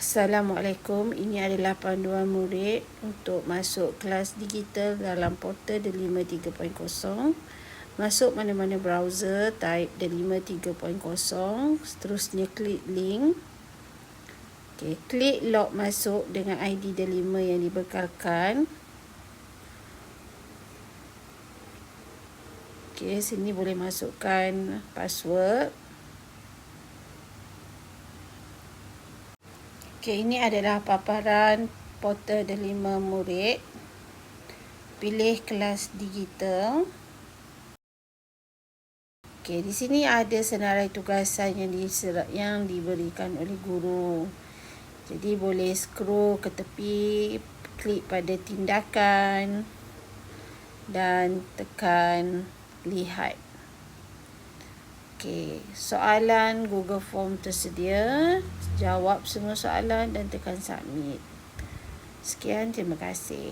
Assalamualaikum, ini adalah panduan murid untuk masuk kelas digital dalam portal Delima 3.0. Masuk mana-mana browser, type Delima 3.0, seterusnya klik link. Klik log masuk dengan ID Delima yang dibekalkan. Sini boleh masukkan password. Ini adalah paparan portal Delima murid. Pilih kelas digital. Di sini ada senarai tugasan yang diberikan oleh guru. Jadi boleh scroll ke tepi, klik pada tindakan dan tekan lihat. Soalan Google Form tersedia. Jawab semua soalan dan tekan submit. Sekian, terima kasih.